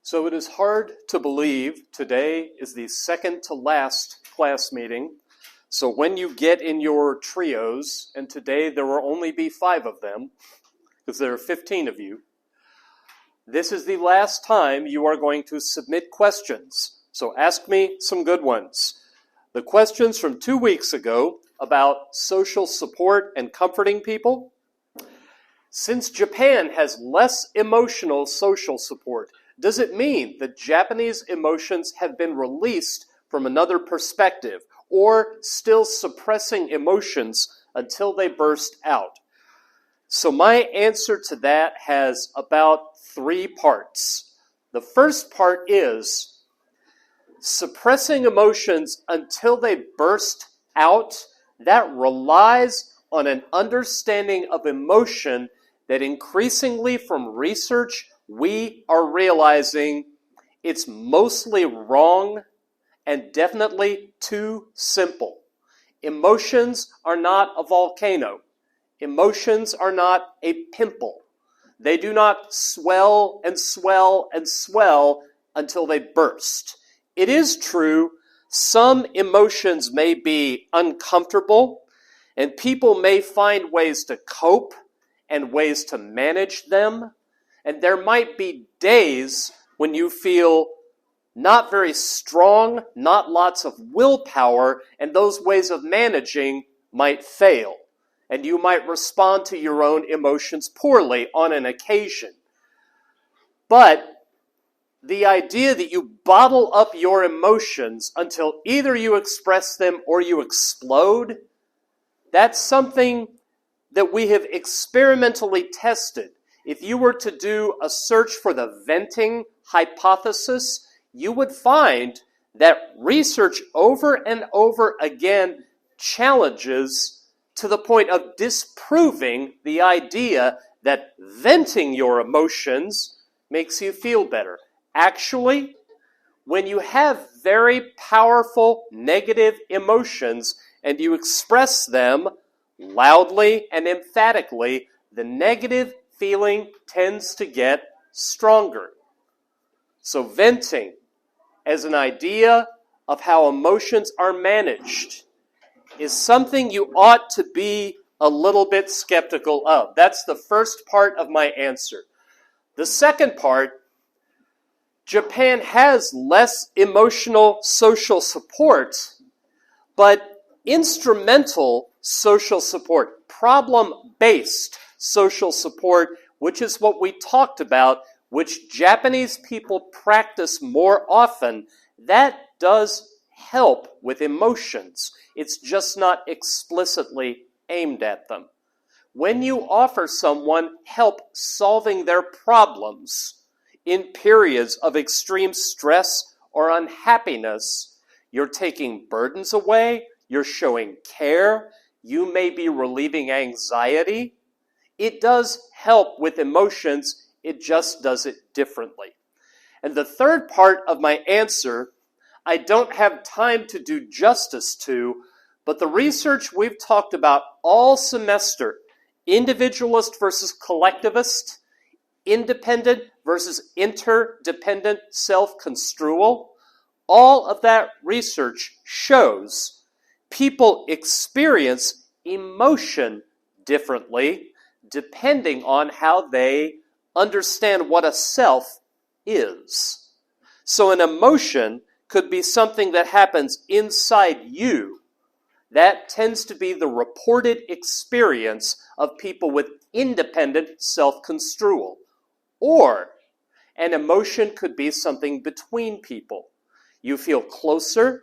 So it is hard to believe today is the second to last class meeting. So when you get in your trios, and today there will only be 5 of them, because there are 15 of you, this is the last time you are going to submit questions. So ask me some good ones. The questions from 2 weeks ago about social support and comforting people. Since Japan has less emotional social support, does it mean that Japanese emotions have been released from another perspective, or still suppressing emotions until they burst out? So my answer to that has about 3 parts. The first part is suppressing emotions until they burst out. That relies on an understanding of emotion that increasingly from research we are realizing it's mostly wrong and definitely too simple. Emotions are not a volcano. Emotions are not a pimple. They do not swell and swell and swell until they burst. It is true, some emotions may be uncomfortable, and people may find ways to cope and ways to manage them. And there might be days when you feel not very strong, not lots of willpower, and those ways of managing might fail. And you might respond to your own emotions poorly on an occasion. But the idea that you bottle up your emotions until either you express them or you explode, that's something that we have experimentally tested. If you were to do a search for the venting hypothesis, you would find that research over and over again challenges to the point of disproving the idea that venting your emotions makes you feel better. Actually, when you have very powerful negative emotions and you express them loudly and emphatically, the negative feeling tends to get stronger. So venting as an idea of how emotions are managed is something you ought to be a little bit skeptical of. That's the first part of my answer. The second part, Japan has less emotional social support, but instrumental social support, problem-based social support, which is what we talked about, which Japanese people practice more often, that does help with emotions. It's just not explicitly aimed at them. When you offer someone help solving their problems in periods of extreme stress or unhappiness, you're taking burdens away, you're showing care, you may be relieving anxiety. It does help with emotions, it just does it differently. And the third part of my answer, I don't have time to do justice to, but the research we've talked about all semester, individualist versus collectivist, independent versus interdependent self-construal, all of that research shows people experience emotion differently depending on how they understand what a self is. So an emotion could be something that happens inside you. That tends to be the reported experience of people with independent self-construal. Or an emotion could be something between people. You feel closer,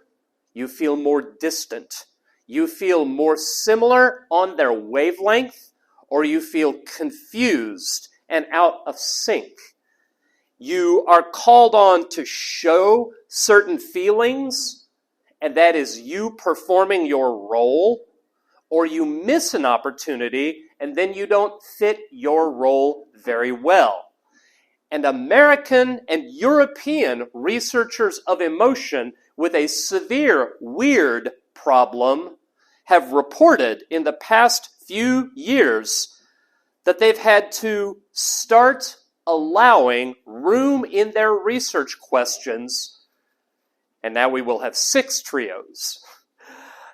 you feel more distant. You feel more similar on their wavelength, or you feel confused and out of sync. You are called on to show certain feelings, and that is you performing your role, or you miss an opportunity, and then you don't fit your role very well. And American and European researchers of emotion with a severe weird problem have reported in the past few years that they've had to start allowing room in their research questions, and now we will have 6 trios.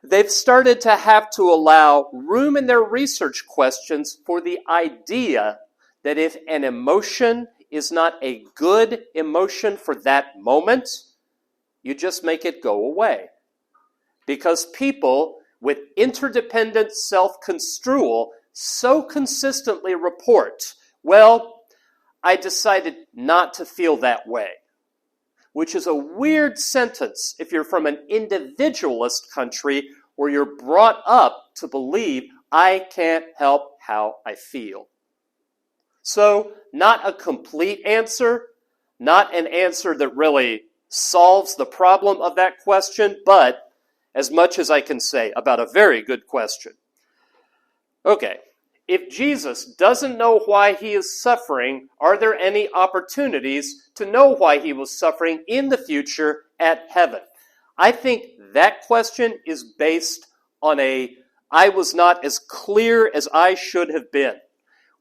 They've started to have to allow room in their research questions for the idea that if an emotion is not a good emotion for that moment, you just make it go away. Because people with interdependent self-construal so consistently report, well, I decided not to feel that way. Which is a weird sentence if you're from an individualist country where you're brought up to believe I can't help how I feel. So, not a complete answer, not an answer that really solves the problem of that question, but as much as I can say about a very good question. Okay, if Jesus doesn't know why he is suffering, are there any opportunities to know why he was suffering in the future at heaven? I think that question is based on I was not as clear as I should have been.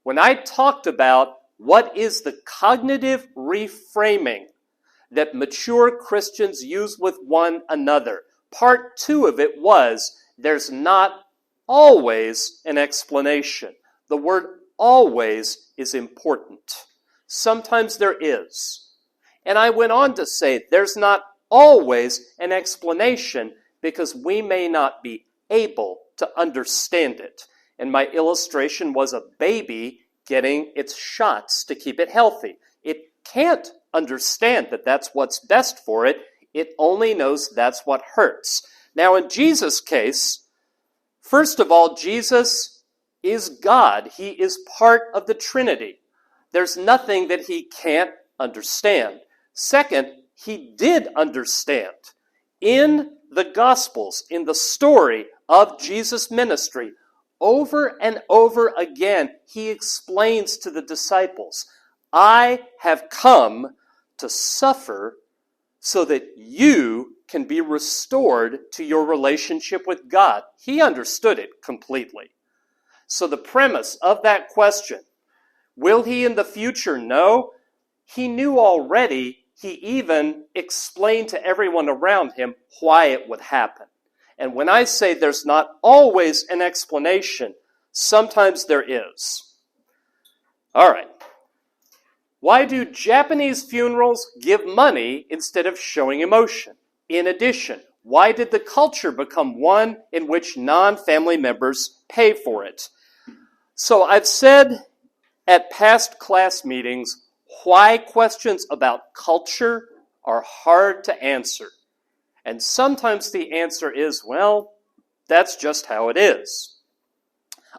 When I talked about what is the cognitive reframing that mature Christians use with one another, part 2 of it was there's not always an explanation. The word always is important. Sometimes there is. And I went on to say there's not always an explanation because we may not be able to understand it. And my illustration was a baby getting its shots to keep it healthy. It can't understand that that's what's best for it. It only knows that's what hurts. Now, in Jesus' case, first of all, Jesus is God. He is part of the Trinity. There's nothing that he can't understand. Second, he did understand. In the Gospels, in the story of Jesus' ministry, over and over again, he explains to the disciples, I have come to suffer so that you can be restored to your relationship with God. He understood it completely. So the premise of that question, will he in the future know? He knew already. He even explained to everyone around him why it would happen. And when I say there's not always an explanation, sometimes there is. All right. Why do Japanese funerals give money instead of showing emotion? In addition, why did the culture become one in which non-family members pay for it? So I've said at past class meetings why questions about culture are hard to answer. And sometimes the answer is, well, that's just how it is.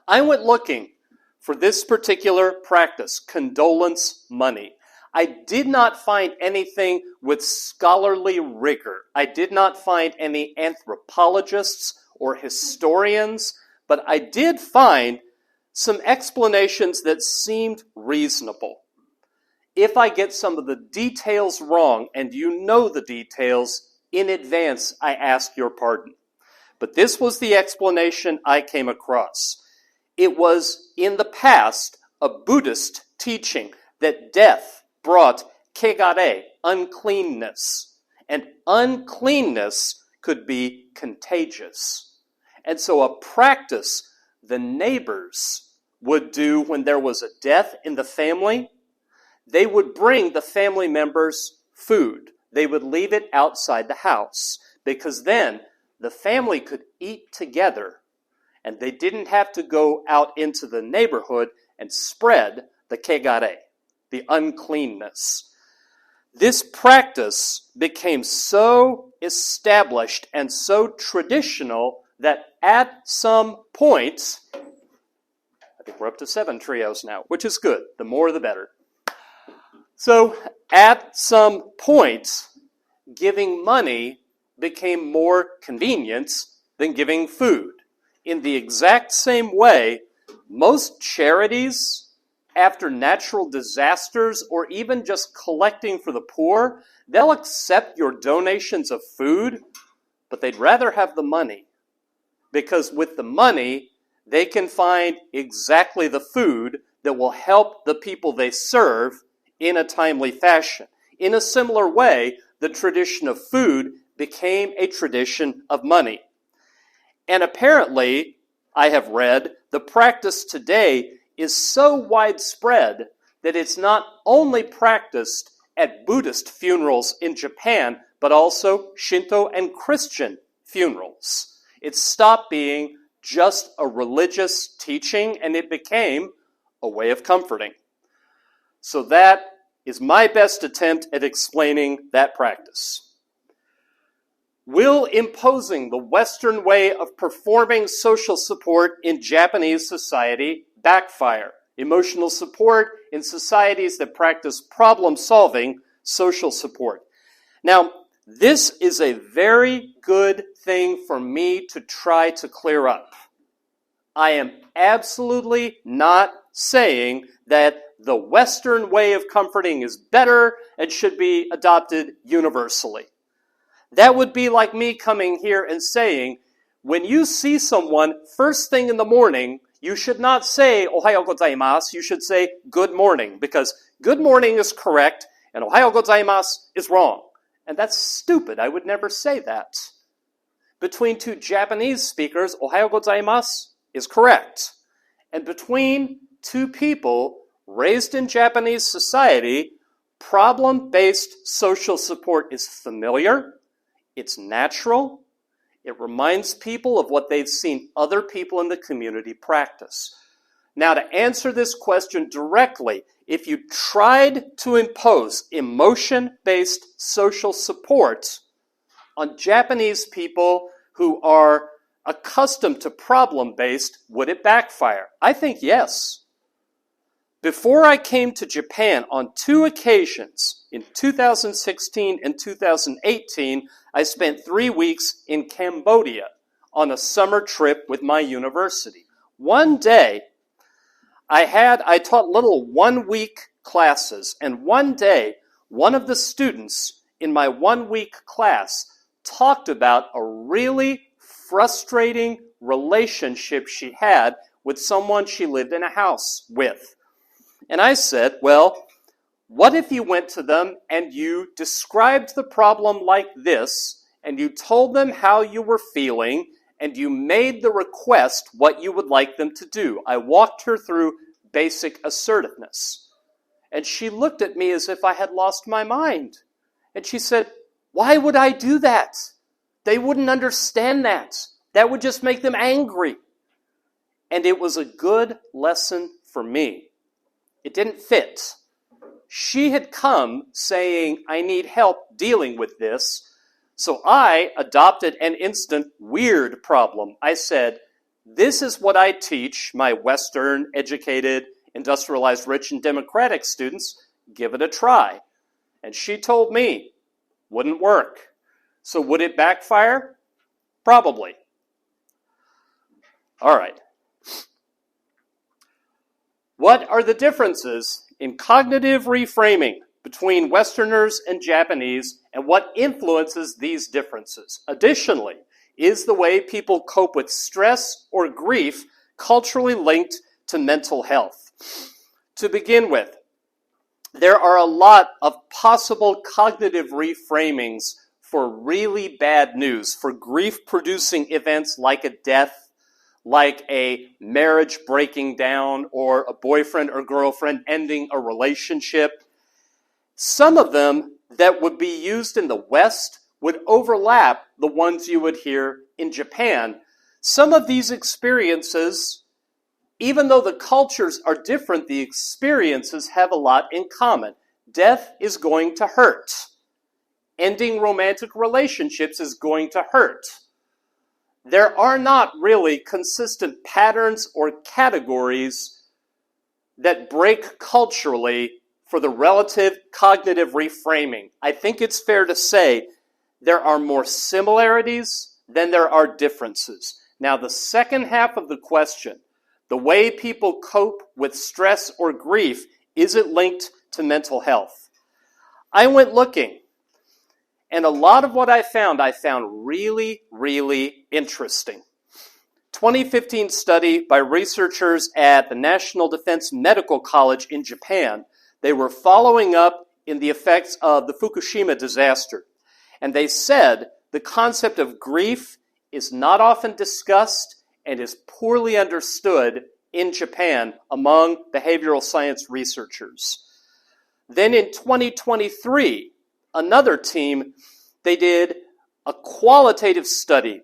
I went looking for this particular practice, condolence money. I did not find anything with scholarly rigor. I did not find any anthropologists or historians, but I did find some explanations that seemed reasonable. If I get some of the details wrong, and you know the details, in advance I ask your pardon. But this was the explanation I came across. It was, in the past, a Buddhist teaching that death brought kegare, uncleanness. And uncleanness could be contagious. And so a practice the neighbors would do when there was a death in the family, they would bring the family members food. They would leave it outside the house because then the family could eat together and they didn't have to go out into the neighborhood and spread the kegare, the uncleanness. This practice became so established and so traditional that at some point, I think we're up to 7 trios now, which is good. The more, the better. So at some point, giving money became more convenient than giving food. In the exact same way, most charities, after natural disasters or even just collecting for the poor, they'll accept your donations of food, but they'd rather have the money. Because with the money, they can find exactly the food that will help the people they serve in a timely fashion. In a similar way, the tradition of food became a tradition of money. And apparently, I have read, the practice today is so widespread that it's not only practiced at Buddhist funerals in Japan, but also Shinto and Christian funerals. It stopped being just a religious teaching, and it became a way of comforting. So that is my best attempt at explaining that practice. Will imposing the Western way of performing social support in Japanese society backfire? Emotional support in societies that practice problem-solving social support. Now, this is a very good thing for me to try to clear up. I am absolutely not saying that the Western way of comforting is better and should be adopted universally. That would be like me coming here and saying, when you see someone first thing in the morning, you should not say "Ohayou gozaimasu," you should say "good morning," because good morning is correct and "Ohayou gozaimasu" is wrong. And that's stupid. I would never say that. Between two Japanese speakers, "Ohayou gozaimasu" is correct. And between two people raised in Japanese society, problem-based social support is familiar, it's natural, it reminds people of what they've seen other people in the community practice. Now, to answer this question directly, if you tried to impose emotion-based social support on Japanese people who are accustomed to problem-based, would it backfire? I think yes. Before I came to Japan on 2 occasions, in 2016 and 2018, I spent 3 weeks in Cambodia on a summer trip with my university. One day, I taught little 1-week classes, and one day, one of the students in my 1-week class talked about a really frustrating relationship she had with someone she lived in a house with. And I said, well, what if you went to them and you described the problem like this, and you told them how you were feeling, and you made the request what you would like them to do? I walked her through basic assertiveness. And she looked at me as if I had lost my mind. And she said, why would I do that? They wouldn't understand that. That would just make them angry. And it was a good lesson for me. It didn't fit. She had come saying, I need help dealing with this. So I adopted an instant weird problem. I said, this is what I teach my Western, educated, industrialized, rich, and democratic students. Give it a try. And she told me, wouldn't work. So would it backfire? Probably. All right. What are the differences in cognitive reframing between Westerners and Japanese, and what influences these differences? Additionally, is the way people cope with stress or grief culturally linked to mental health? To begin with, there are a lot of possible cognitive reframings for really bad news, for grief-producing events like a death, like a marriage breaking down, or a boyfriend or girlfriend ending a relationship. Some of them that would be used in the West would overlap the ones you would hear in Japan. Some of these experiences, even though the cultures are different, the experiences have a lot in common. Death is going to hurt. Ending romantic relationships is going to hurt. There are not really consistent patterns or categories that break culturally for the relative cognitive reframing. I think it's fair to say there are more similarities than there are differences. Now, the second half of the question, the way people cope with stress or grief, is it linked to mental health? I went looking. And a lot of what I found really, really interesting. 2015 study by researchers at the National Defense Medical College in Japan They were following up in the effects of the Fukushima disaster. And they said the concept of grief is not often discussed and is poorly understood in Japan among behavioral science researchers. Then in 2023, another team, they did a qualitative study.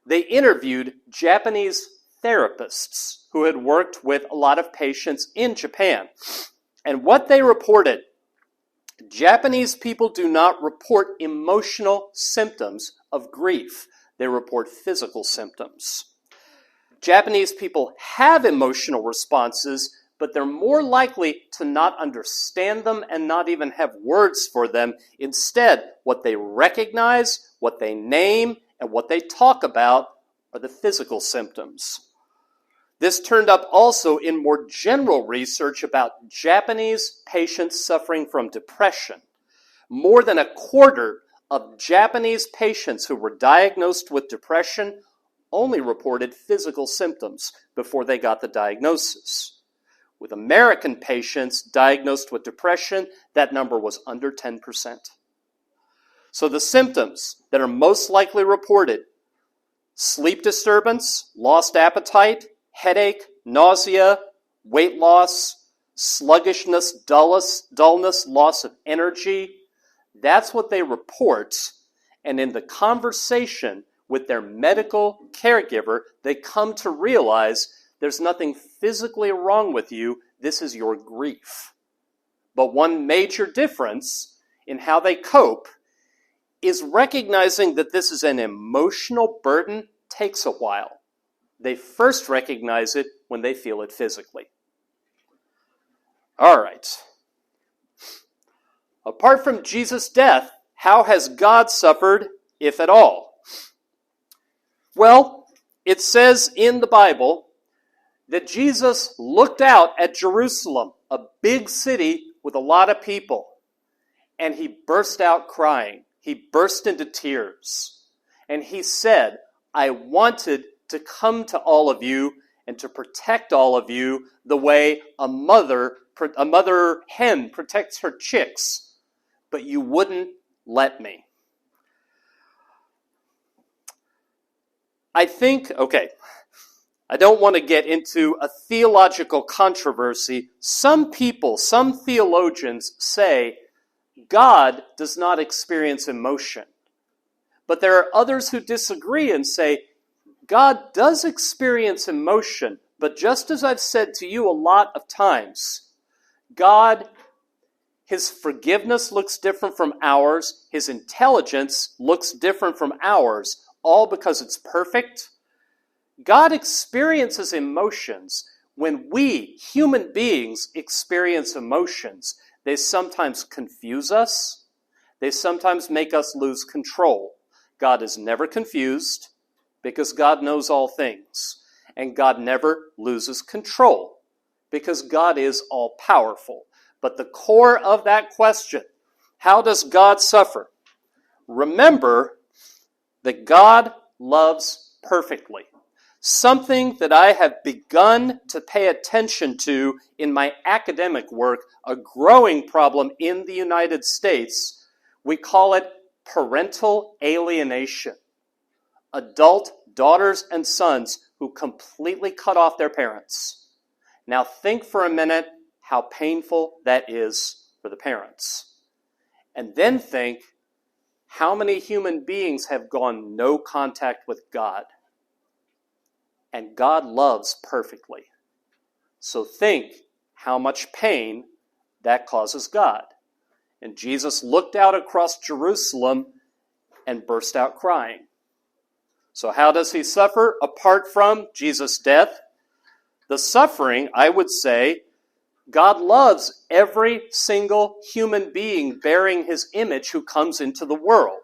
They interviewed Japanese therapists who had worked with a lot of patients in Japan. And what they reported, Japanese people do not report emotional symptoms of grief. They report physical symptoms. Japanese people have emotional responses, but they're more likely to not understand them and not even have words for them. Instead, what they recognize, what they name, and what they talk about are the physical symptoms. This turned up also in more general research about Japanese patients suffering from depression. More than a quarter of Japanese patients who were diagnosed with depression only reported physical symptoms before they got the diagnosis. With American patients diagnosed with depression, that number was under 10%. So the symptoms that are most likely reported: sleep disturbance, lost appetite, headache, nausea, weight loss, sluggishness, dullness, loss of energy. That's what they report. And in the conversation with their medical caregiver, they come to realize there's nothing physically wrong with you. This is your grief. But one major difference in how they cope is recognizing that this is an emotional burden takes a while. They first recognize it when they feel it physically. All right. Apart from Jesus' death, how has God suffered, if at all? Well, it says in the Bible that Jesus looked out at Jerusalem, a big city with a lot of people, and he burst out crying. He burst into tears. And he said, I wanted to come to all of you and to protect all of you the way a mother hen protects her chicks, but you wouldn't let me. I don't want to get into a theological controversy. Some theologians say God does not experience emotion. But there are others who disagree and say God does experience emotion, but just as I've said to you a lot of times, God, his forgiveness looks different from ours, his intelligence looks different from ours, all because it's perfect. God experiences emotions. When we, human beings, experience emotions, they sometimes confuse us. They sometimes make us lose control. God is never confused because God knows all things. And God never loses control because God is all-powerful. But the core of that question, how does God suffer? Remember that God loves perfectly. Something that I have begun to pay attention to in my academic work, a growing problem in the United States. We call it parental alienation. Adult daughters and sons who completely cut off their parents. Now think for a minute how painful that is for the parents. And then think how many human beings have gone no contact with God. And God loves perfectly. So think how much pain that causes God. And Jesus looked out across Jerusalem and burst out crying. So how does he suffer apart from Jesus' death? The suffering, I would say, God loves every single human being bearing his image who comes into the world.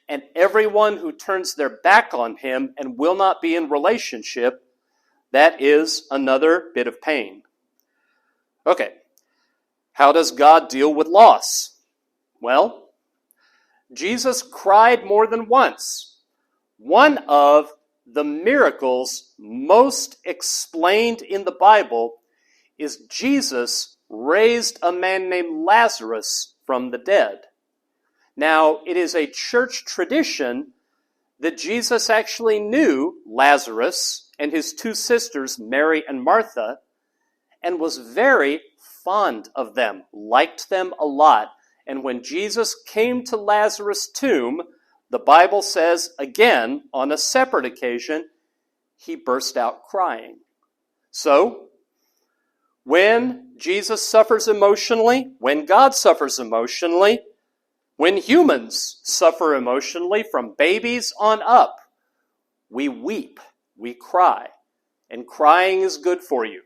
And everyone who turns their back on him and will not be in relationship, that is another bit of pain. Okay, how does God deal with loss? Well, Jesus cried more than once. One of the miracles most explained in the Bible is Jesus raised a man named Lazarus from the dead. Now, it is a church tradition that Jesus actually knew Lazarus and his two sisters, Mary and Martha, and was very fond of them, liked them a lot. And when Jesus came to Lazarus' tomb, the Bible says, again, on a separate occasion, he burst out crying. So, when Jesus suffers emotionally, when God suffers emotionally, when humans suffer emotionally from babies on up, we weep, we cry, and crying is good for you.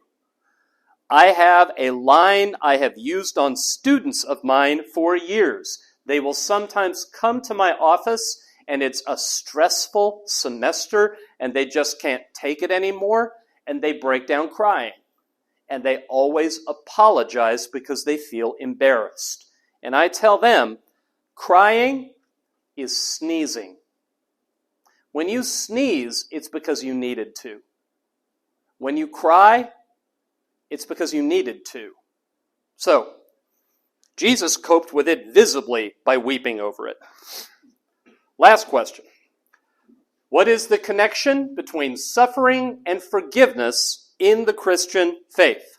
I have a line I have used on students of mine for years. They will sometimes come to my office and it's a stressful semester and they just can't take it anymore and they break down crying. And they always apologize because they feel embarrassed. And I tell them, crying is sneezing. When you sneeze, it's because you needed to. When you cry, it's because you needed to. So, Jesus coped with it visibly by weeping over it. Last question. What is the connection between suffering and forgiveness in the Christian faith?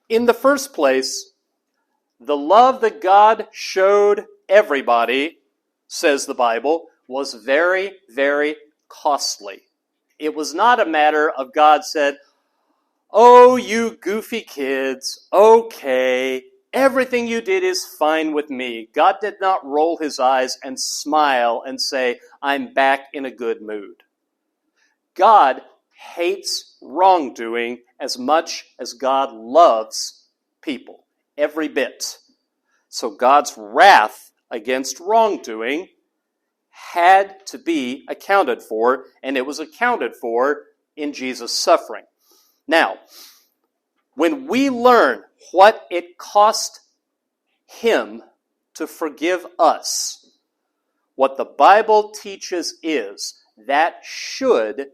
In the first place, the love that God showed everybody, says the Bible, was very, very costly. It was not a matter of God said, "Oh, you goofy kids, okay, everything you did is fine with me." God did not roll his eyes and smile and say, "I'm back in a good mood." God hates wrongdoing as much as God loves people. Every bit. So God's wrath against wrongdoing had to be accounted for, and it was accounted for in Jesus' suffering. Now, when we learn what it cost him to forgive us, what the Bible teaches is that should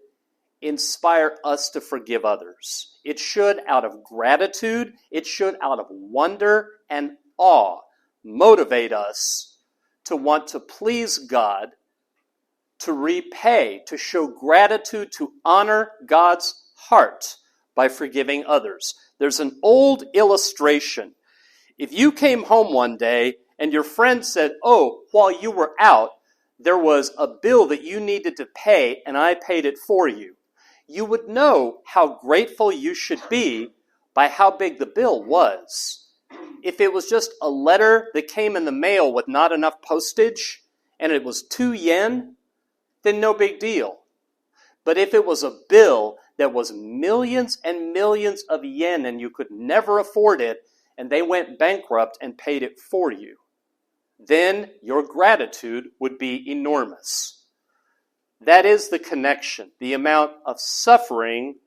inspire us to forgive others. It should, out of gratitude, it should, out of wonder and awe, motivate us to want to please God, to repay, to show gratitude, to honor God's heart by forgiving others. There's an old illustration. If you came home one day and your friend said, "Oh, while you were out, there was a bill that you needed to pay and I paid it for you," you would know how grateful you should be by how big the bill was. If it was just a letter that came in the mail with not enough postage and it was 2 yen, then no big deal. But if it was a bill that was millions and millions of yen and you could never afford it and they went bankrupt and paid it for you, then your gratitude would be enormous. That is the connection, the amount of suffering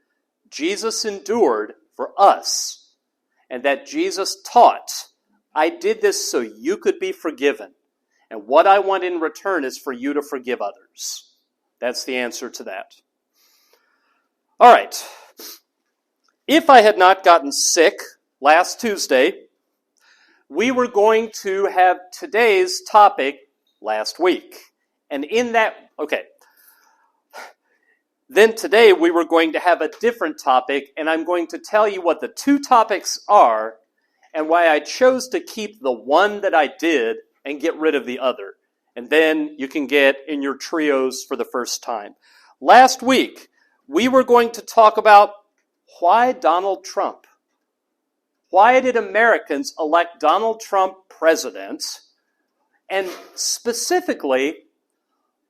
Jesus endured for us, and that Jesus taught, "I did this so you could be forgiven, and what I want in return is for you to forgive others." That's the answer to that. All right. If I had not gotten sick last Tuesday, we were going to have today's topic last week. And in that, then today we were going to have a different topic, and I'm going to tell you what the two topics are and why I chose to keep the one that I did and get rid of the other. And then you can get in your trios for the first time. Last week, we were going to talk about why Donald Trump. Why did Americans elect Donald Trump president? And specifically,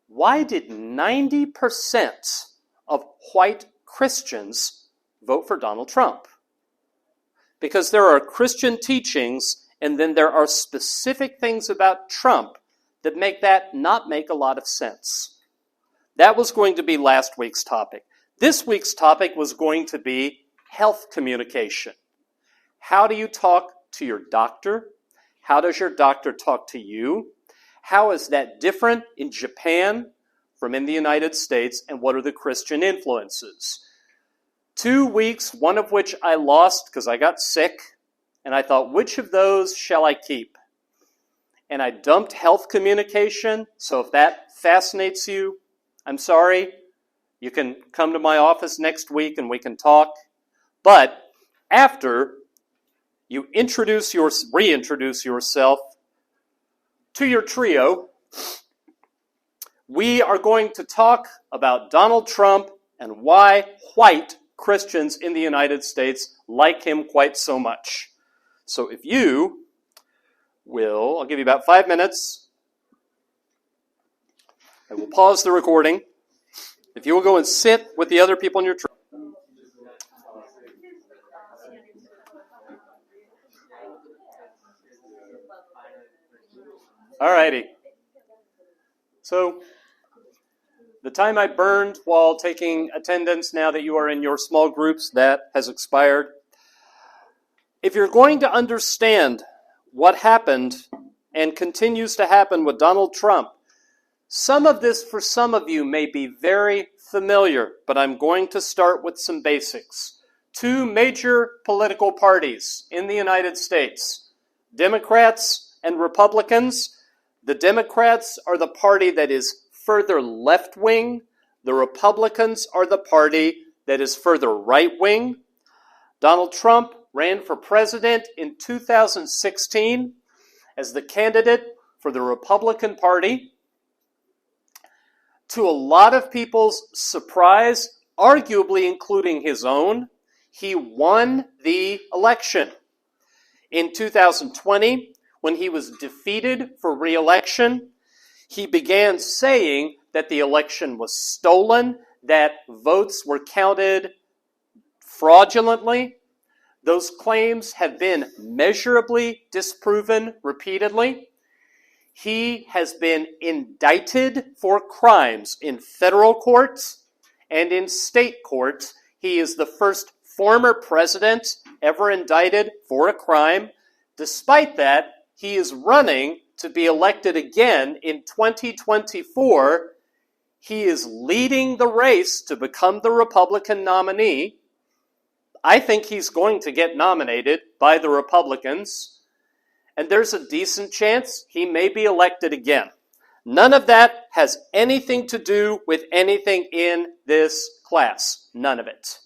why did 90% of white Christians vote for Donald Trump? Because there are Christian teachings, and then there are specific things about Trump that make that not make a lot of sense. That was going to be last week's topic. This week's topic was going to be health communication. How do you talk to your doctor? How does your doctor talk to you? How is that different in Japan from in the United States, and what are the Christian influences? 2 weeks, one of which I lost because I got sick, and I thought, which of those shall I keep? And I dumped health communication, so if that fascinates you, I'm sorry. You can come to my office next week and we can talk. But after you reintroduce yourself to your trio, we are going to talk about Donald Trump and why white Christians in the United States like him quite so much. So if you will, I'll give you about 5 minutes. I will pause the recording. If you will go and sit with the other people in your trio. All righty. So, the time I burned while taking attendance, now that you are in your small groups, that has expired. If you're going to understand what happened and continues to happen with Donald Trump, some of this for some of you may be very familiar, but I'm going to start with some basics. 2 major political parties in the United States, Democrats and Republicans. The Democrats are the party that is further left-wing. The Republicans are the party that is further right-wing. Donald Trump ran for president in 2016 as the candidate for the Republican Party. To a lot of people's surprise, arguably including his own, he won the election. In 2020, when he was defeated for re-election, he began saying that the election was stolen, that votes were counted fraudulently. Those claims have been measurably disproven repeatedly. He has been indicted for crimes in federal courts and in state courts. He is the first former president ever indicted for a crime. Despite that, he is running to be elected again in 2024. He is leading the race to become the Republican nominee. I think he's going to get nominated by the Republicans, and there's a decent chance he may be elected again. None of that has anything to do with anything in this class. None of it.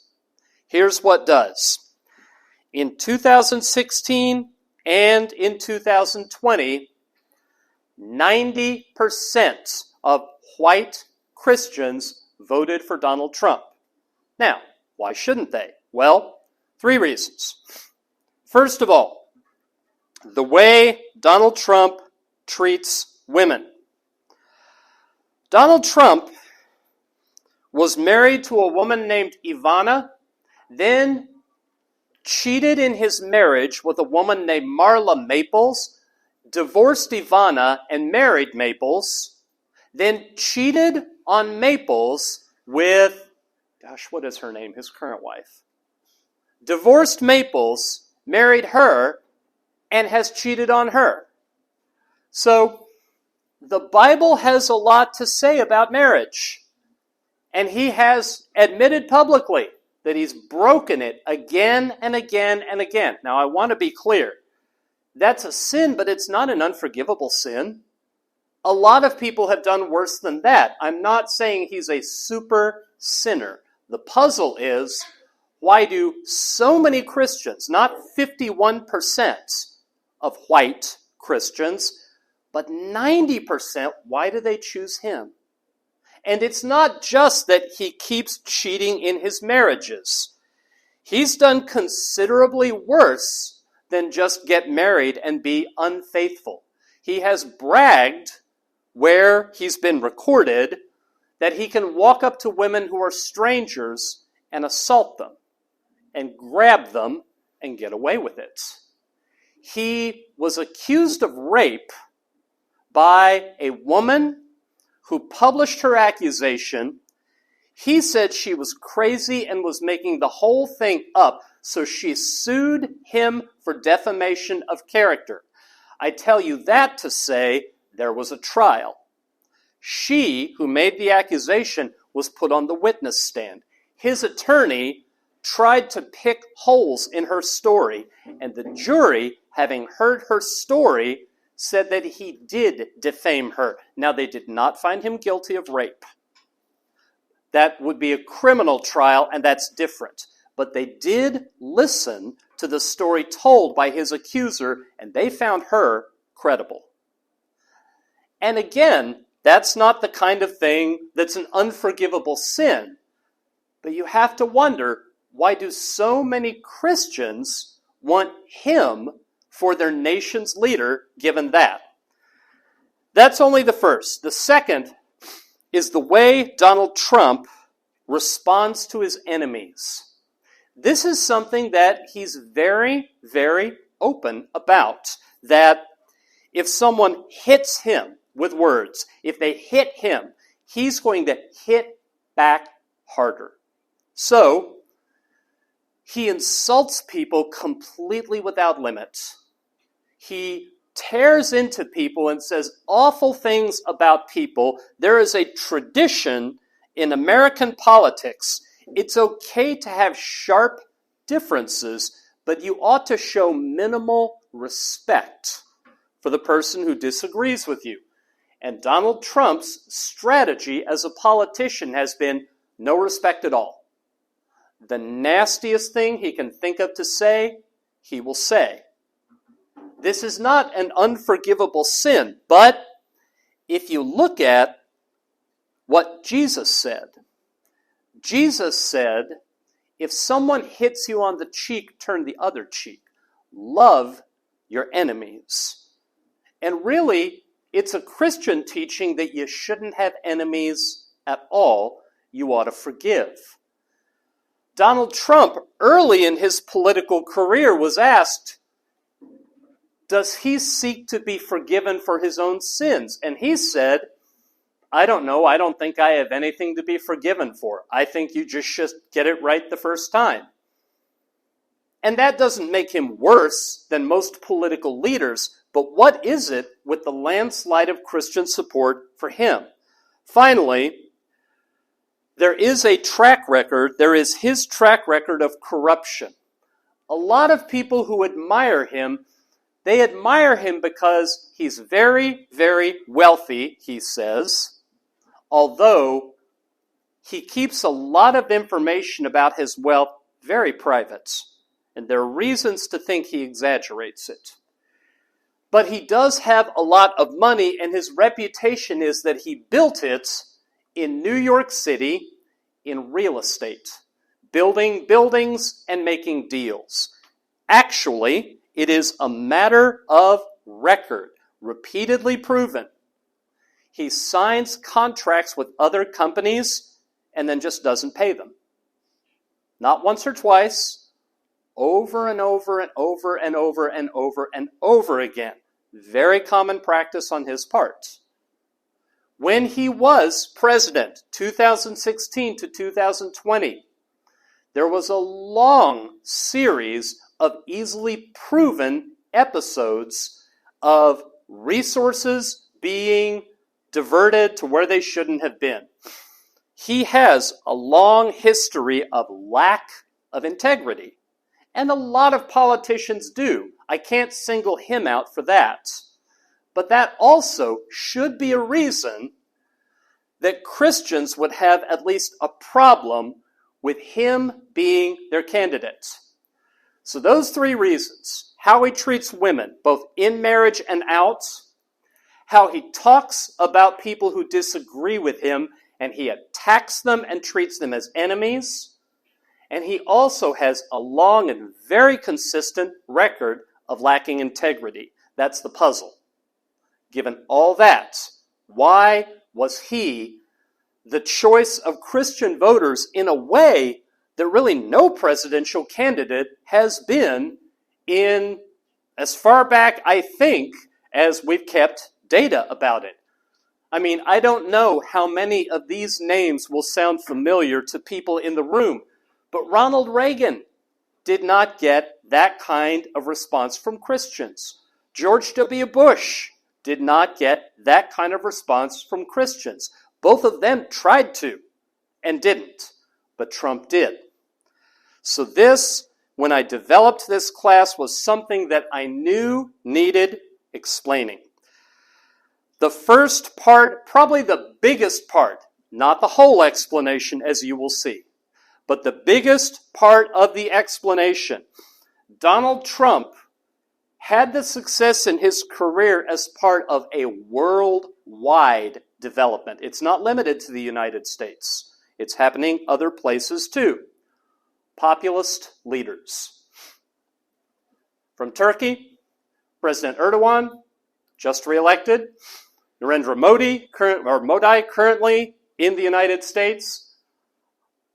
Here's what does. In 2016 and in 2020, 90% of white Christians voted for Donald Trump. Now, why shouldn't they? Well, 3 reasons. First of all, the way Donald Trump treats women. Donald Trump was married to a woman named Ivana, then cheated in his marriage with a woman named Marla Maples, divorced Ivana and married Maples, then cheated on Maples with, what is her name? His current wife. Divorced Maples, married her, and has cheated on her. So, the Bible has a lot to say about marriage. And he has admitted publicly that he's broken it again and again and again. Now, I want to be clear. That's a sin, but it's not an unforgivable sin. A lot of people have done worse than that. I'm not saying he's a super sinner. The puzzle is, why do so many Christians, not 51% of white Christians, but 90%, why do they choose him? And it's not just that he keeps cheating in his marriages. He's done considerably worse than just get married and be unfaithful. He has bragged, where he's been recorded, that he can walk up to women who are strangers and assault them and grab them and get away with it. He was accused of rape by a woman who published her accusation. He said she was crazy and was making the whole thing up, so she sued him for defamation of character. I tell you that to say there was a trial. She, who made the accusation, was put on the witness stand. His attorney tried to pick holes in her story, and the jury, having heard her story, said that he did defame her. Now, they did not find him guilty of rape. That would be a criminal trial, and that's different. But they did listen to the story told by his accuser, and they found her credible. And again, that's not the kind of thing that's an unforgivable sin. But you have to wonder, why do so many Christians want him for their nation's leader, given that? That's only the first. The second is the way Donald Trump responds to his enemies. This is something that he's very, very open about, that if someone hits him with words, if they hit him, he's going to hit back harder. So, he insults people completely without limit. He tears into people and says awful things about people. There is a tradition in American politics. It's okay to have sharp differences, but you ought to show minimal respect for the person who disagrees with you. And Donald Trump's strategy as a politician has been no respect at all. The nastiest thing he can think of to say, he will say. This is not an unforgivable sin, but if you look at what Jesus said, if someone hits you on the cheek, turn the other cheek. Love your enemies. And really, it's a Christian teaching that you shouldn't have enemies at all. You ought to forgive. Donald Trump, early in his political career, was asked, does he seek to be forgiven for his own sins? And he said, I don't know. I don't think I have anything to be forgiven for. I think you just should get it right the first time. And that doesn't make him worse than most political leaders, but what is it with the landslide of Christian support for him? Finally, there is a track record. There is his track record of corruption. A lot of people who admire him, they admire him because he's very, very wealthy, he says, although he keeps a lot of information about his wealth very private, and there are reasons to think he exaggerates it. But he does have a lot of money, and his reputation is that he built it in New York City in real estate, building buildings and making deals. Actually, it is a matter of record, repeatedly proven. He signs contracts with other companies and then just doesn't pay them. Not once or twice, over and over and over and over and over and over again. Very common practice on his part. When he was president, 2016 to 2020, there was a long series of easily proven episodes of resources being diverted to where they shouldn't have been. He has a long history of lack of integrity. And a lot of politicians do. I can't single him out for that. But that also should be a reason that Christians would have at least a problem with him being their candidate. So those three reasons: how he treats women, both in marriage and out, how he talks about people who disagree with him, and he attacks them and treats them as enemies, and he also has a long and very consistent record of lacking integrity. That's the puzzle. Given all that, why was he the choice of Christian voters in a way that really no presidential candidate has been in as far back, I think, as we've kept data about it? I mean, I don't know how many of these names will sound familiar to people in the room, but Ronald Reagan did not get that kind of response from Christians. George W. Bush did not get that kind of response from Christians. Both of them tried to and didn't, but Trump did. So this, when I developed this class, was something that I knew needed explaining. The first part, probably the biggest part, not the whole explanation as you will see, but the biggest part of the explanation. Donald Trump had the success in his career as part of a worldwide development. It's not limited to the United States. It's happening other places too. Populist leaders. From Turkey, President Erdogan, just reelected. Narendra Modi, currently in the United States.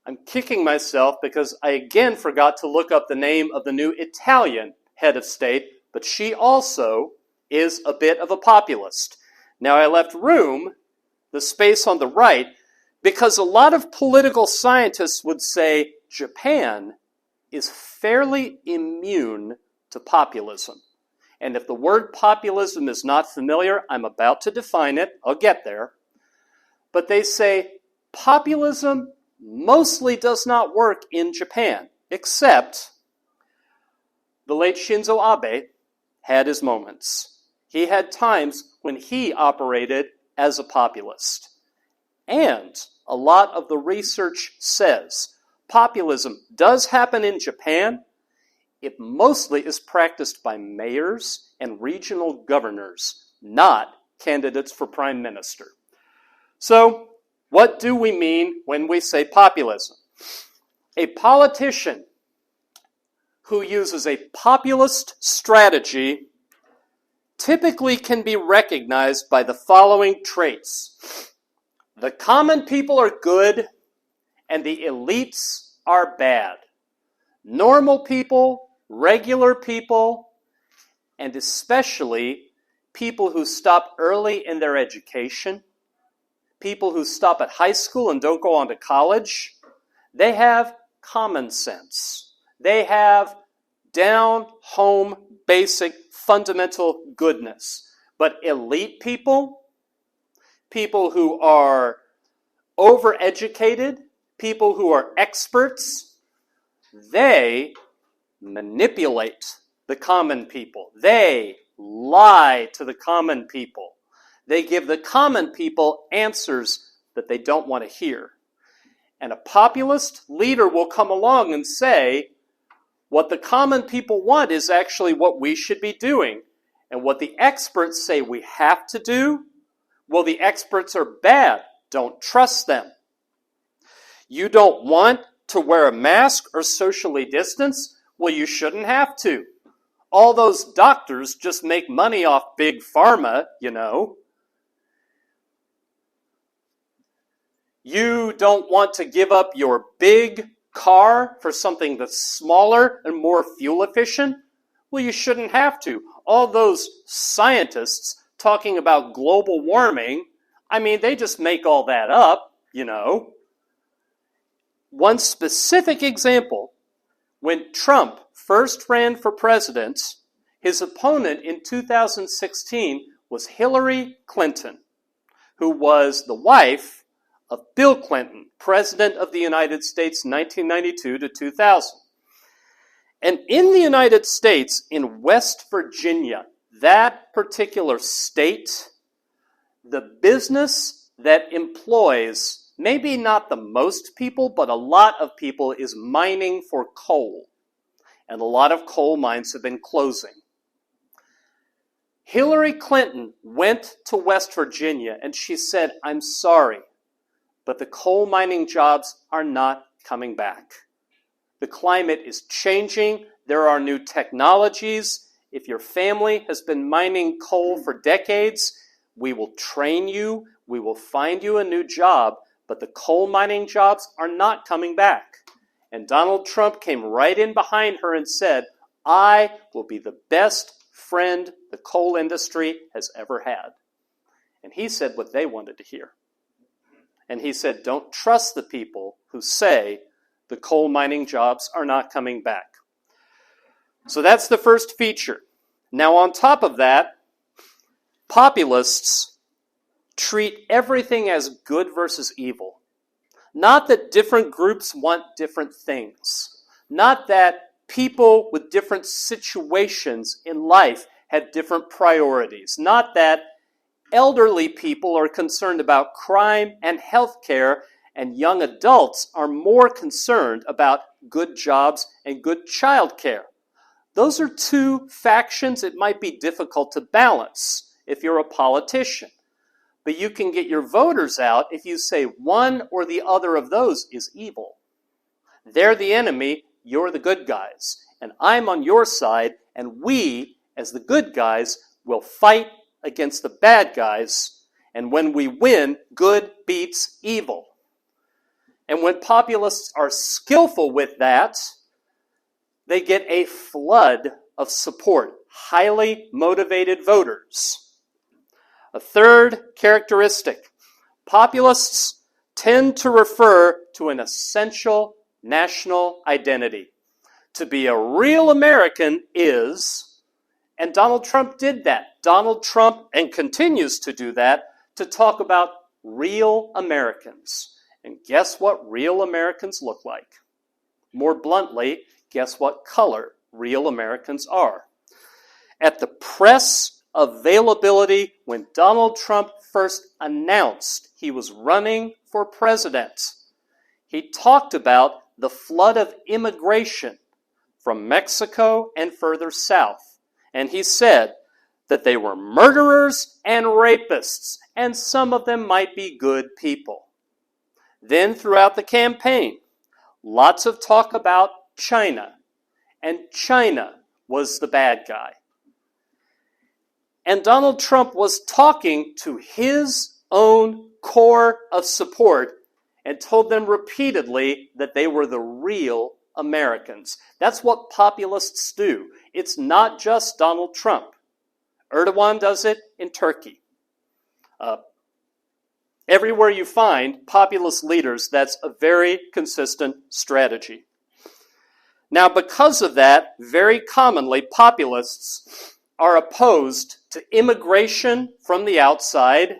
I'm kicking myself because I again forgot to look up the name of the new Italian head of state, but she also is a bit of a populist. Now I left room, the space on the right, because a lot of political scientists would say Japan is fairly immune to populism. And if the word populism is not familiar, I'm about to define it. I'll get there. But they say populism mostly does not work in Japan, except the late Shinzo Abe had his moments. He had times when he operated as a populist. And a lot of the research says populism does happen in Japan. It mostly is practiced by mayors and regional governors, not candidates for prime minister. So, what do we mean when we say populism? A politician who uses a populist strategy typically can be recognized by the following traits. The common people are good, and the elites are bad. Normal people, regular people, and especially people who stop early in their education, people who stop at high school and don't go on to college, they have common sense. They have down-home, basic, fundamental goodness. But elite people, people who are overeducated, people who are experts, they manipulate the common people. They lie to the common people. They give the common people answers that they don't want to hear. And a populist leader will come along and say, what the common people want is actually what we should be doing. And what the experts say we have to do, well, the experts are bad. Don't trust them. You don't want to wear a mask or socially distance? Well, you shouldn't have to. All those doctors just make money off big pharma, you know. You don't want to give up your big car for something that's smaller and more fuel efficient? Well, you shouldn't have to. All those scientists talking about global warming, I mean, they just make all that up, you know. One specific example, when Trump first ran for president, his opponent in 2016 was Hillary Clinton, who was the wife of Bill Clinton, President of the United States, 1992 to 2000. And in the United States, in West Virginia, that particular state, the business that employs maybe not the most people, but a lot of people is mining for coal. And a lot of coal mines have been closing. Hillary Clinton went to West Virginia and she said, I'm sorry, but the coal mining jobs are not coming back. The climate is changing. There are new technologies. If your family has been mining coal for decades, we will train you. We will find you a new job, but the coal mining jobs are not coming back. And Donald Trump came right in behind her and said, I will be the best friend the coal industry has ever had. And he said what they wanted to hear. And he said, don't trust the people who say the coal mining jobs are not coming back. So that's the first feature. Now on top of that, populists treat everything as good versus evil. Not that different groups want different things, Not that people with different situations in life have different priorities. Not that elderly people are concerned about crime and health care, and young adults are more concerned about good jobs and good child care. Those are two factions it might be difficult to balance if you're a politician. But you can get your voters out if you say one or the other of those is evil. They're the enemy, you're the good guys. And I'm on your side, and we, as the good guys, will fight against the bad guys. And when we win, good beats evil. And when populists are skillful with that, they get a flood of support, highly motivated voters. A third characteristic, populists tend to refer to an essential national identity. To be a real American is, and Donald Trump did that. Donald Trump, and continues to do that, to talk about real Americans. And guess what real Americans look like? More bluntly, guess what color real Americans are? At the press availability when Donald Trump first announced he was running for president, he talked about the flood of immigration from Mexico and further south. And he said that they were murderers and rapists, and some of them might be good people. Then throughout the campaign, lots of talk about China, and China was the bad guy. And Donald Trump was talking to his own core of support and told them repeatedly that they were the real Americans. That's what populists do. It's not just Donald Trump. Erdogan does it in Turkey. Everywhere you find populist leaders, that's a very consistent strategy. Now, because of that, very commonly populists are opposed to immigration from the outside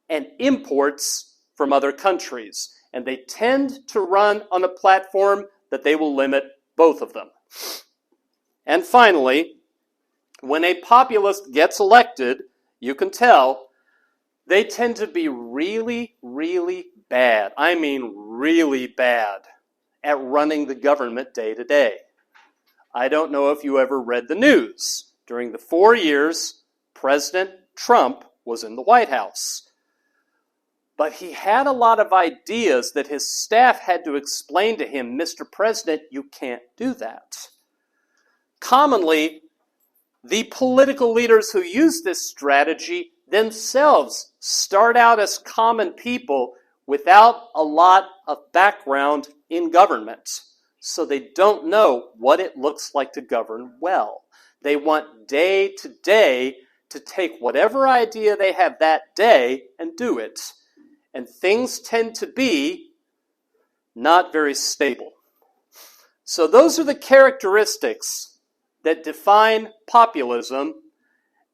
and imports from other countries. And they tend to run on a platform that they will limit both of them. And finally, when a populist gets elected, you can tell they tend to be really, really bad. I mean really bad at running the government day to day. I don't know if you ever read the news. During the 4 years President Trump was in the White House. But he had a lot of ideas that his staff had to explain to him, Mr. President, you can't do that. Commonly, the political leaders who use this strategy themselves start out as common people without a lot of background in government. So they don't know what it looks like to govern well. They want day to day to take whatever idea they have that day and do it. And things tend to be not very stable. So those are the characteristics that define populism.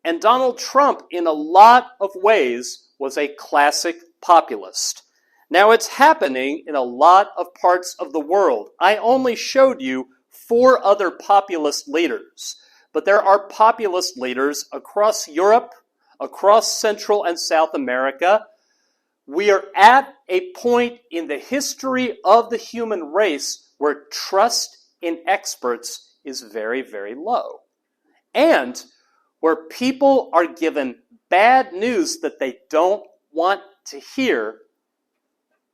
And Donald Trump, in a lot of ways, was a classic populist. Now, it's happening in a lot of parts of the world. I only showed you 4 other populist leaders. But there are populist leaders across Europe, across Central and South America. We are at a point in the history of the human race where trust in experts is very, very low. And where people are given bad news that they don't want to hear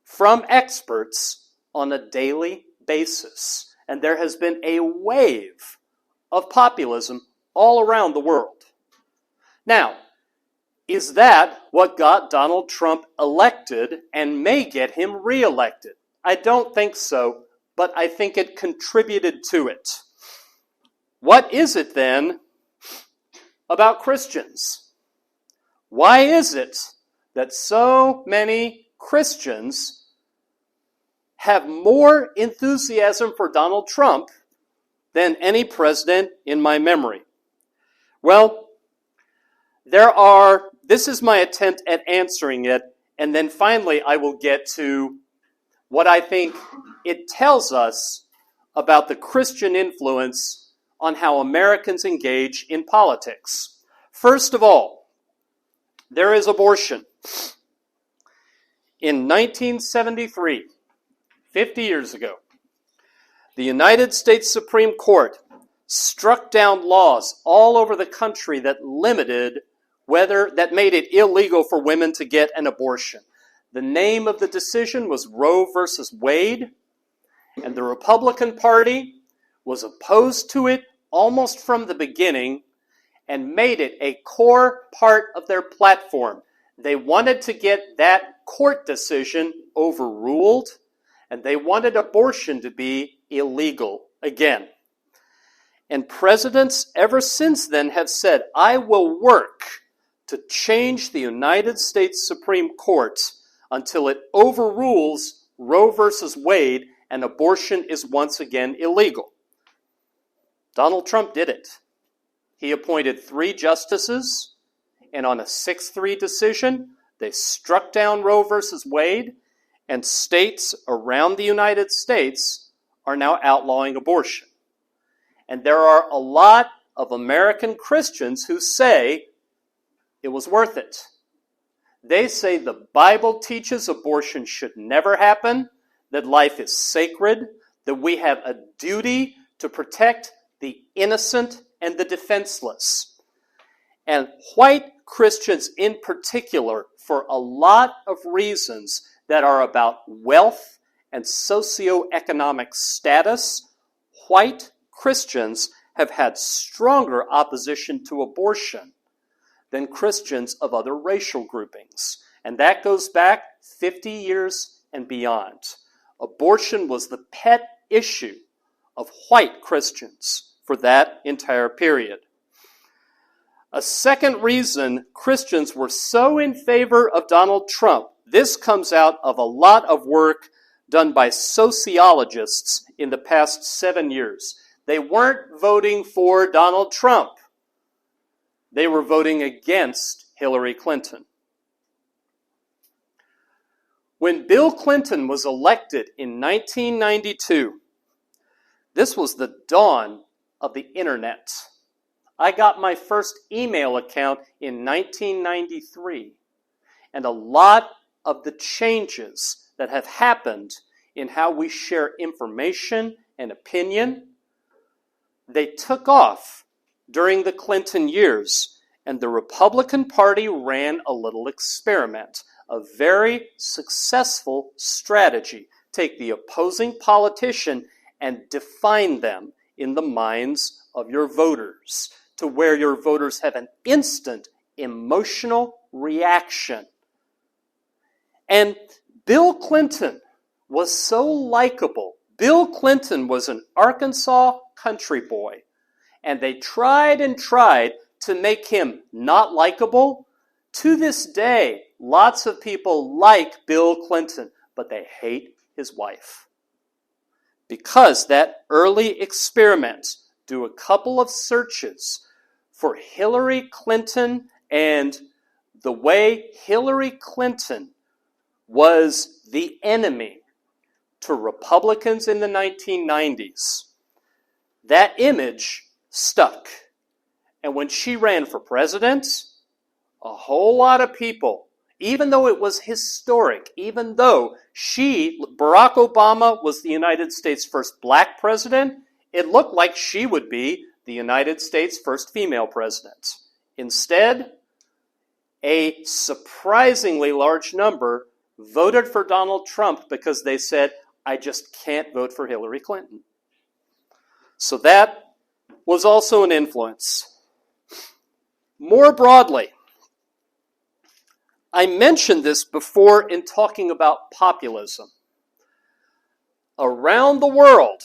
from experts on a daily basis. And there has been a wave of populism all around the world. Now, is that what got Donald Trump elected and may get him reelected? I don't think so, but I think it contributed to it. What is it then about Christians? Why is it that so many Christians have more enthusiasm for Donald Trump than any president in my memory? Well, this is my attempt at answering it, and then finally I will get to what I think it tells us about the Christian influence on how Americans engage in politics. First of all, there is abortion. In 1973, 50 years ago, the United States Supreme Court struck down laws all over the country that made it illegal for women to get an abortion. The name of the decision was Roe versus Wade, and the Republican Party was opposed to it almost from the beginning and made it a core part of their platform. They wanted to get that court decision overruled, and they wanted abortion to be illegal again. And presidents ever since then have said, I will work to change the United States Supreme Court until it overrules Roe versus Wade and abortion is once again illegal. Donald Trump did it. He appointed 3 justices, and on a 6-3 decision, they struck down Roe versus Wade, and states around the United States are now outlawing abortion. And there are a lot of American Christians who say it was worth it. They say the Bible teaches abortion should never happen, that life is sacred, that we have a duty to protect the innocent and the defenseless. And white Christians in particular, for a lot of reasons that are about wealth and socioeconomic status, white Christians have had stronger opposition to abortion than Christians of other racial groupings. And that goes back 50 years and beyond. Abortion was the pet issue of white Christians for that entire period. A second reason Christians were so in favor of Donald Trump, this comes out of a lot of work done by sociologists in the past 7 years. They weren't voting for Donald Trump. They were voting against Hillary Clinton. When Bill Clinton was elected in 1992, this was the dawn of the internet. I got my first email account in 1993, and a lot of the changes that have happened in how we share information and opinion, they took off during the Clinton years, and the Republican Party ran a little experiment, a very successful strategy. Take the opposing politician and define them in the minds of your voters, to where your voters have an instant emotional reaction. And Bill Clinton was so likable. Bill Clinton was an Arkansas country boy, and they tried and tried to make him not likable. To this day, lots of people like Bill Clinton, but they hate his wife. Because that early experiment, do a couple of searches for Hillary Clinton and the way Hillary Clinton was the enemy to Republicans in the 1990s. That image stuck. And when she ran for president, a whole lot of people, even though it was historic, even though Barack Obama was the United States' first black president, it looked like she would be the United States' first female president. Instead, a surprisingly large number voted for Donald Trump because they said, I just can't vote for Hillary Clinton. So that was also an influence. More broadly, I mentioned this before in talking about populism. Around the world,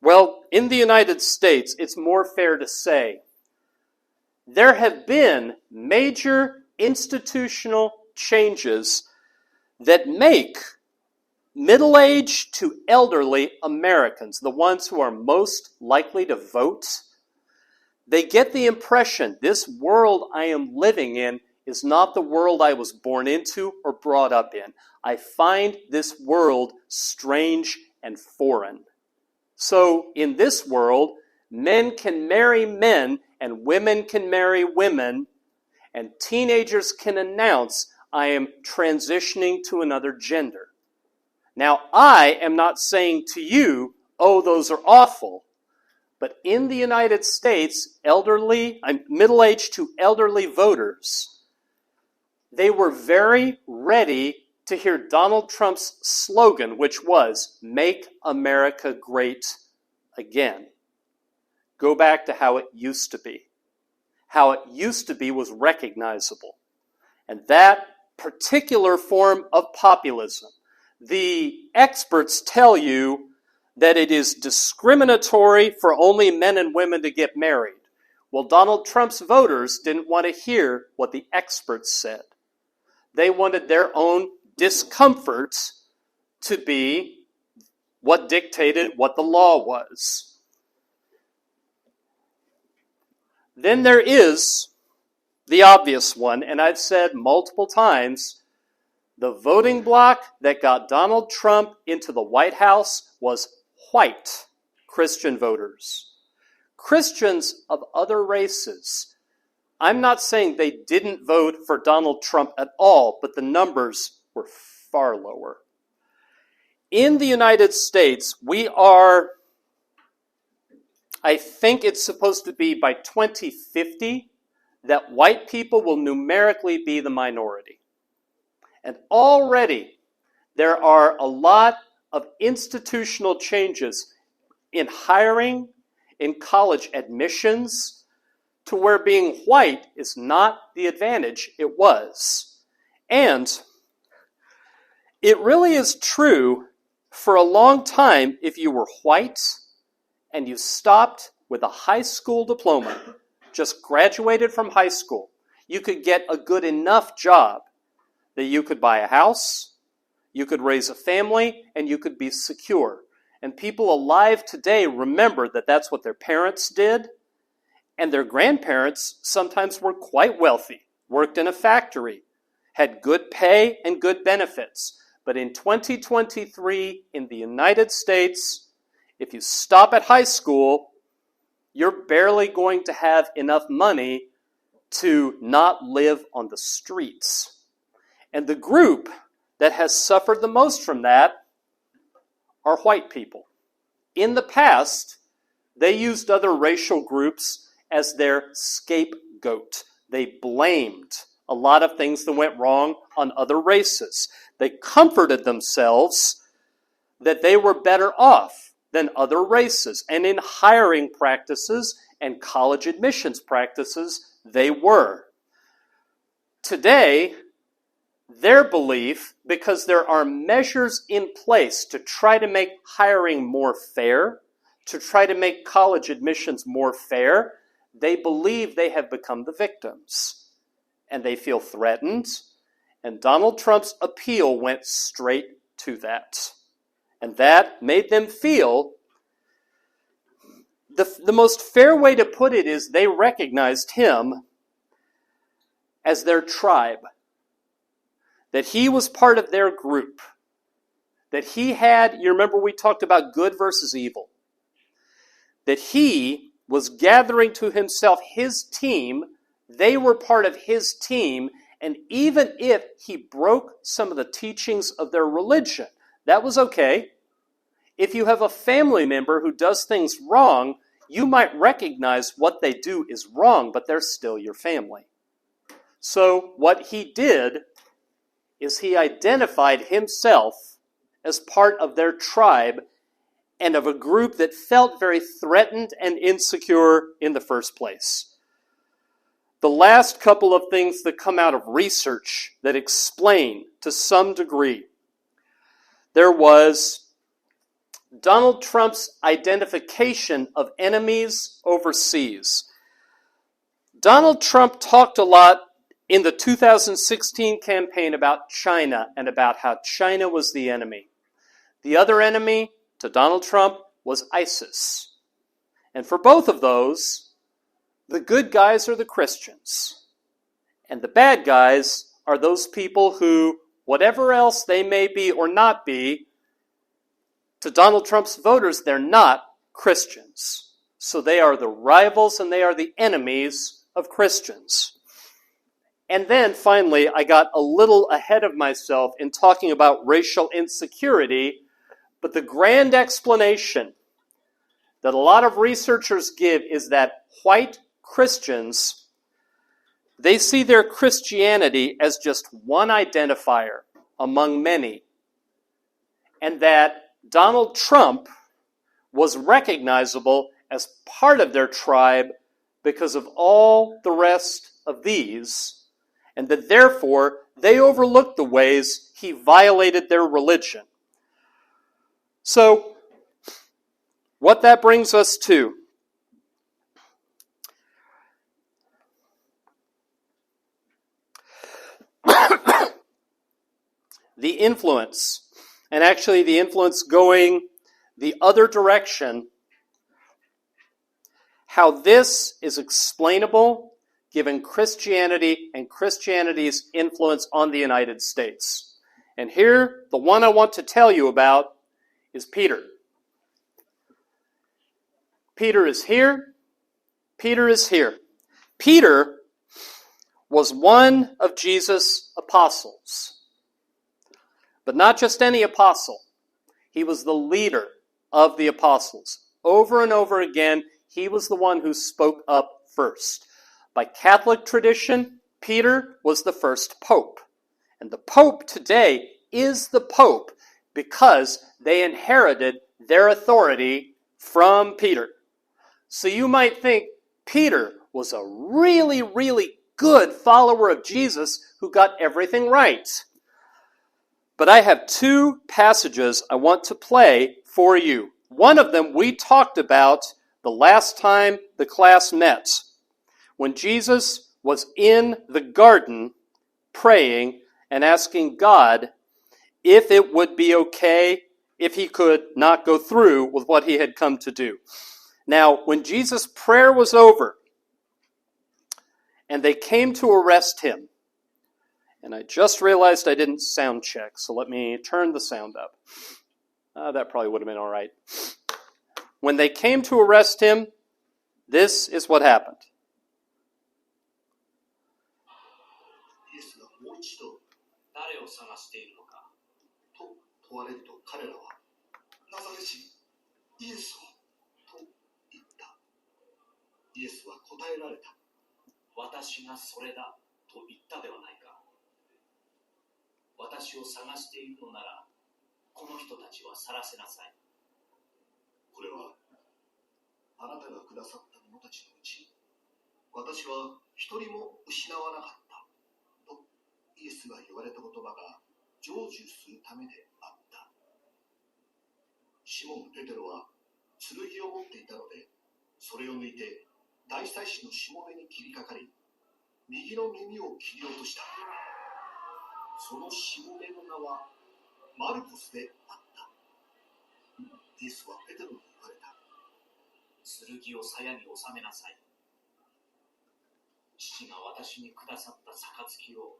well, in the United States, it's more fair to say, there have been major institutional changes that make middle-aged to elderly Americans, the ones who are most likely to vote, they get the impression this world I am living in is not the world I was born into or brought up in. I find this world strange and foreign. So in this world, men can marry men and women can marry women, and teenagers can announce, I am transitioning to another gender. Now, I am not saying to you, oh, those are awful. But in the United States, middle-aged to elderly voters, they were very ready to hear Donald Trump's slogan, which was, Make America Great Again. Go back to how it used to be. How it used to be was recognizable. And that particular form of populism, the experts tell you that it is discriminatory for only men and women to get married. Well, Donald Trump's voters didn't want to hear what the experts said. They wanted their own discomforts to be what dictated what the law was. Then there is the obvious one, and I've said multiple times, the voting bloc that got Donald Trump into the White House was white Christian voters. Christians of other races. I'm not saying they didn't vote for Donald Trump at all, but the numbers were far lower. In the United States, we are, I think it's supposed to be by 2050, that white people will numerically be the minority. And already there are a lot of institutional changes in hiring, in college admissions, to where being white is not the advantage it was. And it really is true for a long time if you were white and you stopped with a high school diploma, just graduated from high school, you could get a good enough job that you could buy a house, you could raise a family, and you could be secure. And people alive today remember that that's what their parents did, and their grandparents sometimes were quite wealthy, worked in a factory, had good pay and good benefits. But in 2023, in the United States, if you stop at high school, you're barely going to have enough money to not live on the streets. And the group that has suffered the most from that are white people. In the past, they used other racial groups as their scapegoat. They blamed a lot of things that went wrong on other races. They comforted themselves that they were better off than other races. And in hiring practices and college admissions practices, they were. Today, their belief, because there are measures in place to try to make hiring more fair, to try to make college admissions more fair, they believe they have become the victims. And they feel threatened. And Donald Trump's appeal went straight to that. And that made them feel, the most fair way to put it is they recognized him as their tribe. That he was part of their group. That he had, you remember we talked about good versus evil. That he was gathering to himself his team. They were part of his team. And even if he broke some of the teachings of their religion, that was okay. If you have a family member who does things wrong, you might recognize what they do is wrong, but they're still your family. So what he did is he identified himself as part of their tribe and of a group that felt very threatened and insecure in the first place. The last couple of things that come out of research that explain to some degree, there was Donald Trump's identification of enemies overseas. Donald Trump talked a lot in the 2016 campaign about China and about how China was the enemy. The other enemy to Donald Trump was ISIS. And for both of those, the good guys are the Christians. And the bad guys are those people who, whatever else they may be or not be, to Donald Trump's voters, they're not Christians. So they are the rivals and they are the enemies of Christians. And then finally, I got a little ahead of myself in talking about racial insecurity, but the grand explanation that a lot of researchers give is that white Christians, they see their Christianity as just one identifier among many, and that Donald Trump was recognizable as part of their tribe because of all the rest of these, and that therefore they overlooked the ways he violated their religion. So, what that brings us to, the influence, and actually the influence going the other direction, how this is explainable given Christianity and Christianity's influence on the United States. And here, the one I want to tell you about is Peter. Peter is here. Peter is here. Peter was one of Jesus' apostles. But not just any apostle. He was the leader of the apostles. Over and over again, he was the one who spoke up first. By Catholic tradition, Peter was the first pope. And the pope today is the pope because they inherited their authority from Peter. So you might think Peter was a really, really good follower of Jesus who got everything right. But I have two passages I want to play for you. One of them we talked about the last time the class met, when Jesus was in the garden praying and asking God if it would be okay if he could not go through with what he had come to do. Now, when Jesus' prayer was over and they came to arrest him, and I just realized I didn't sound check, so let me turn the sound up. That probably would have been all right. When they came to arrest him, this is what happened. 誰を探しているのかと問われると彼らはナザレ人イエスをと言った。イエスは答えられた。私がそれだと言ったではないか。私を探しているのならこの人たちは去らせなさい。これはあなたがくださった者たちのうち私は一人も失わなかったとイエスが言われた言葉が成就するためであった。シモン・ペテロは剣を持っていたのでそれを抜いて大祭司のしもべに切りかかり右の耳を切り落とした。そのしもべの名はマルコスであった。イエスはペテロに言われた。剣を鞘に収めなさい。父が私にくださった杯を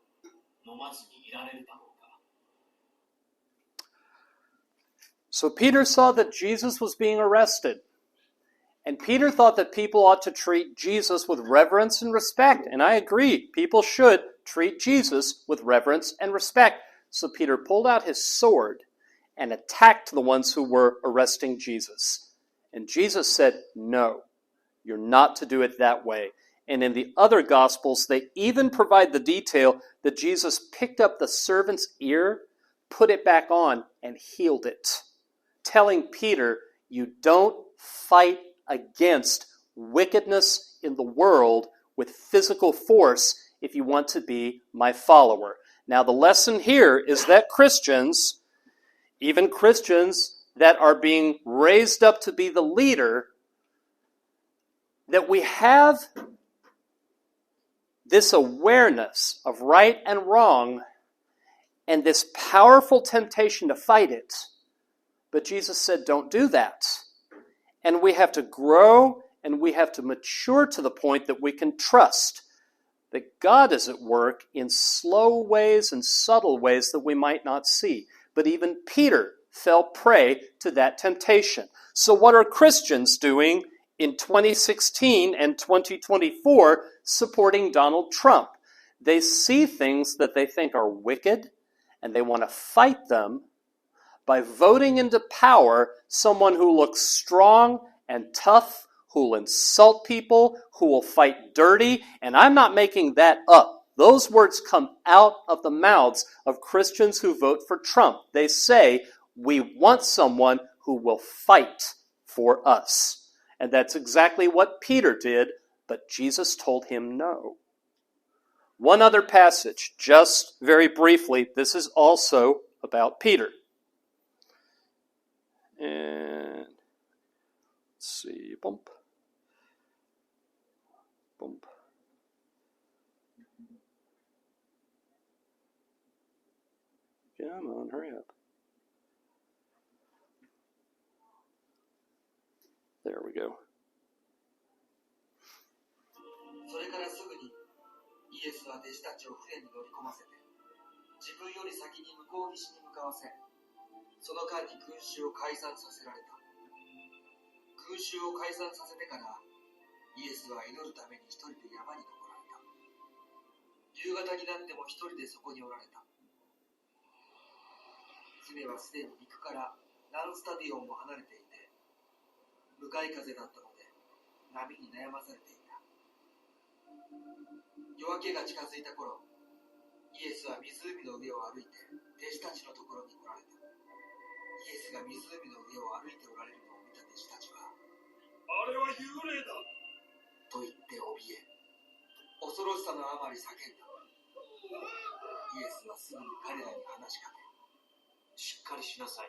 飲まずにいられるだろうか。So Peter saw that Jesus was being arrested. And Peter thought that people ought to treat Jesus with reverence and respect. And I agree, people should treat Jesus with reverence and respect. So Peter pulled out his sword and attacked the ones who were arresting Jesus. And Jesus said, no, you're not to do it that way. And in the other Gospels, they even provide the detail that Jesus picked up the servant's ear, put it back on, and healed it, telling Peter, you don't fight against wickedness in the world with physical force if you want to be my follower. Now, the lesson here is that Christians, even Christians that are being raised up to be the leader, that we have this awareness of right and wrong and this powerful temptation to fight it. But Jesus said, don't do that. And we have to grow and we have to mature to the point that we can trust that God is at work in slow ways and subtle ways that we might not see. But even Peter fell prey to that temptation. So what are Christians doing in 2016 and 2024 supporting Donald Trump? They see things that they think are wicked, and they want to fight them by voting into power someone who looks strong and tough, who will insult people, who will fight dirty. And I'm not making that up. Those words come out of the mouths of Christians who vote for Trump. They say, we want someone who will fight for us. And that's exactly what Peter did, but Jesus told him no. One other passage, just very briefly. This is also about Peter. And let's see, bump. Come on, hurry up. There we go. それからすぐにイエスは弟子たちを船に乗り込ませて、自分より先に向こう岸に向かわせ、その間に群衆を解散させられた。群衆を解散させてから、イエスは祈るために一人で山に登られた。夕方になっても一人でそこにおられた。船はすでに陸から何スタディオンも離れていて、向かい風だったので波に悩まされていた。夜明けが近づいた頃、イエスは湖の上を歩いて弟子たちのところに来られた。イエスが湖の上を歩いておられるのを見た弟子たちは、あれは幽霊だと言って怯え、恐ろしさのあまり叫んだ。イエスはすぐに彼らに話しかけ、しっかりしなさい。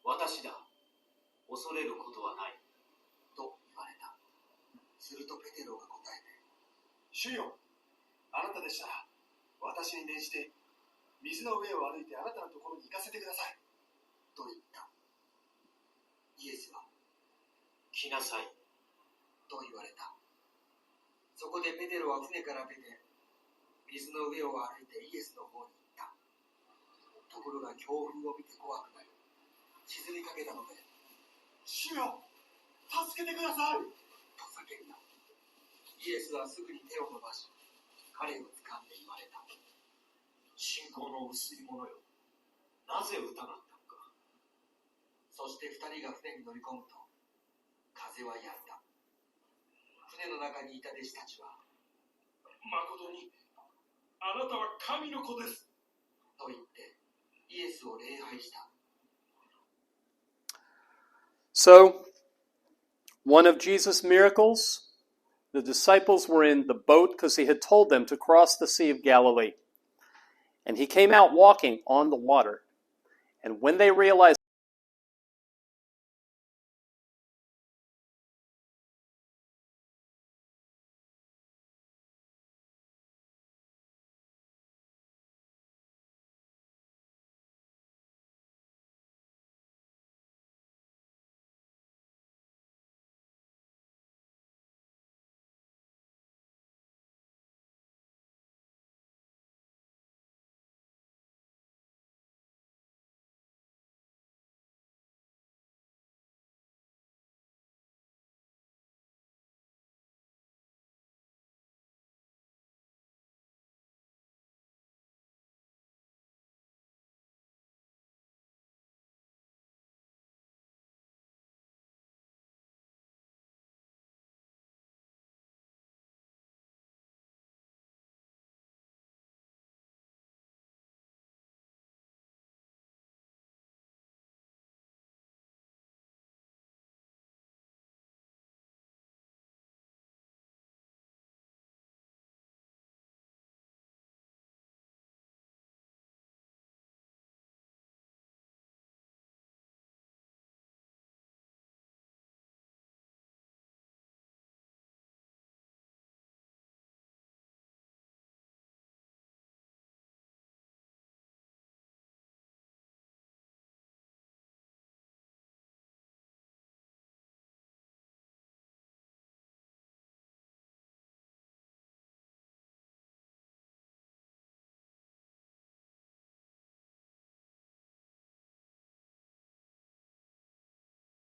私だ。恐れることはない。と言われた。するとペテロが答えて、主よ、あなたでしたら、私に命じて、水の上を歩いてあなたのところに行かせてください。と言った。イエスは、来なさい。と言われた。そこでペテロは船から出て、水の上を歩いてイエスの方に行った。ところが強風を見て怖くなり、沈みかけたので、主よ、助けてくださいと叫んだ。イエスはすぐに手を伸ばし、彼を掴んで言われた。信仰の薄い者よ、なぜ疑ったのか。そして二人が船に乗り込むと、風は止んだ。船の中にいた弟子たちは、誠に、あなたは神の子です。と言って、イエスを礼拝した。So, one of Jesus' miracles, the disciples were in the boat because he had told them to cross the Sea of Galilee. And he came out walking on the water. And when they realized